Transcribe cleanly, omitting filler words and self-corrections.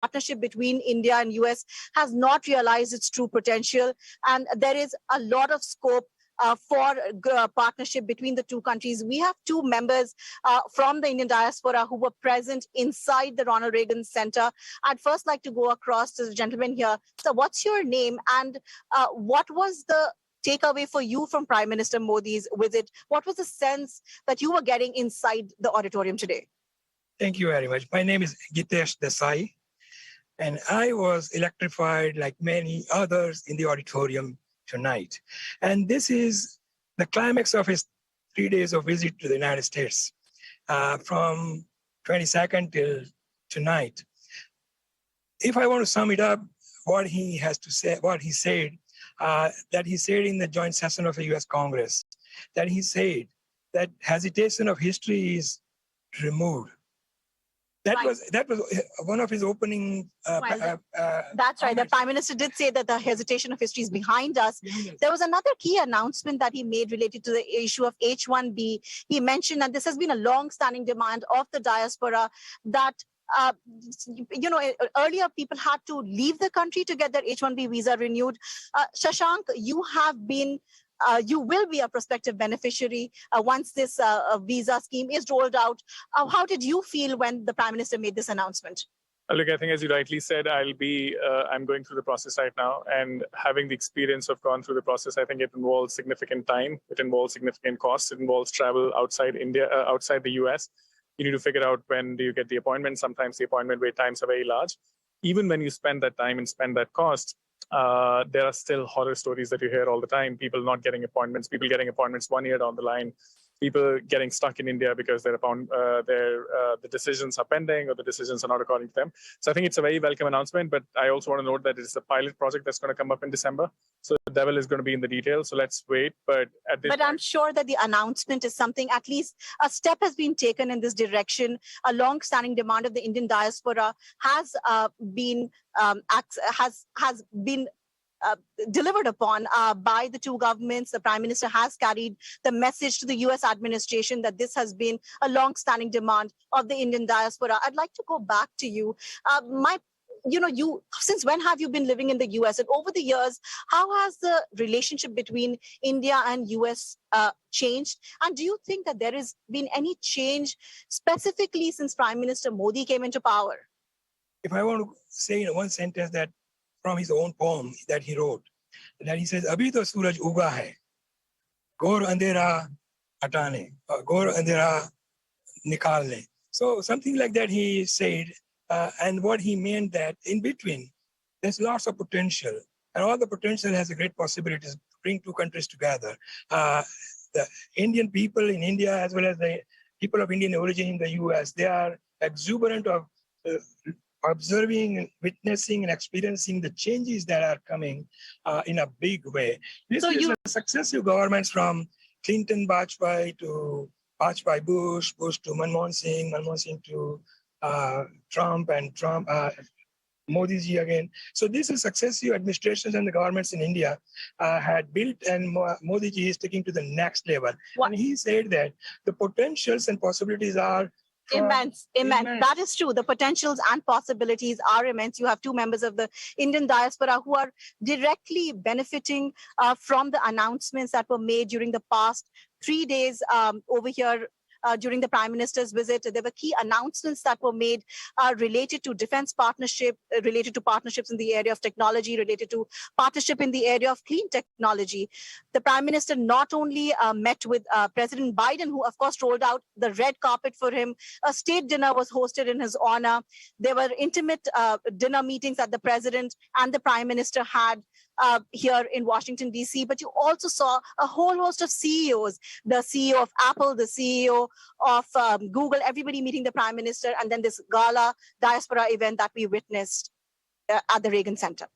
partnership between India and US has not realized its true potential, and there is a lot of scope for partnership between the two countries. We have two members from the Indian diaspora who were present inside the Ronald Reagan Center. I'd first like to go across to the gentleman here. So what's your name, and what was the takeaway for you from Prime Minister Modi's visit? What was the sense that you were getting inside the auditorium today? Thank you very much. My name is Geetesh Desai, and I was electrified like many others in the auditorium tonight. And this is the climax of his 3 days of visit to the United States, from 22nd till tonight. If I want to sum it up, what he has to say, what he said, that he said in the joint session of the US Congress, that he said that hesitation of history is removed. That was one of his opening. That's right. The Prime Minister did say that the hesitation of history is behind us. Yes. There was another key announcement that he made related to the issue of H1B. He mentioned that this has been a long-standing demand of the diaspora, that earlier people had to leave the country to get their H1B visa renewed. Shashank, you have been. You will be a prospective beneficiary once this visa scheme is rolled out. How did you feel when the Prime Minister made this announcement? Look, I think as you rightly said, I'm going through the process right now, and having the experience of gone through the process, I think it involves significant time, it involves significant costs, it involves travel outside India, outside the US. You need to figure out when do you get the appointment. Sometimes the appointment wait times are very large. Even when you spend that time and spend that cost, there are still horror stories that you hear all the time. People not getting appointments, people getting appointments 1 year down the line, people getting stuck in India because the decisions are pending or the decisions are not according to them. So I think it's a very welcome announcement, but I also want to note that it's a pilot project that's going to come up in December. So the devil is going to be in the details. So let's wait. But I'm sure that the announcement is something, at least a step has been taken in this direction. A long-standing demand of the Indian diaspora has been delivered upon by the two governments. The Prime Minister has carried the message to the US administration that this has been a long-standing demand of the Indian diaspora. I'd like to go back to you. Since when have you been living in the US? And over the years, how has the relationship between India and US changed? And do you think that there has been any change specifically since Prime Minister Modi came into power? If I want to say in one sentence that from his own poem that he wrote, that he says, "Abhi to suraj uga hai, gaur andhera hatane, gaur andhera nikalne." So something like that he said, and what he meant that in between, there's lots of potential, and all the potential has a great possibilities to bring two countries together. The Indian people in India, as well as the people of Indian origin in the US, they are exuberant of observing, witnessing, and experiencing the changes that are coming in a big way. This is successive governments from Clinton, Bajpayee to Bajpayee, Bush to Manmohan Singh to Trump, and Modi ji again. So this is successive administrations and the governments in India had built, and Modi ji is taking to the next level. And he said that the potentials and possibilities are immense. That is true. The potentials and possibilities are immense. You have two members of the Indian diaspora who are directly benefiting from the announcements that were made during the past 3 days over here. During the Prime Minister's visit, there were key announcements that were made related to defense partnership, related to partnerships in the area of technology, related to partnership in the area of clean technology. The Prime Minister not only met with President Biden, who of course rolled out the red carpet for him. A state dinner was hosted in his honor. There were intimate dinner meetings that the President and the Prime Minister had here in Washington, D.C. But you also saw a whole host of CEOs, the CEO of Apple, the CEO of Google, everybody meeting the Prime Minister, and then this gala diaspora event that we witnessed at the Reagan Center.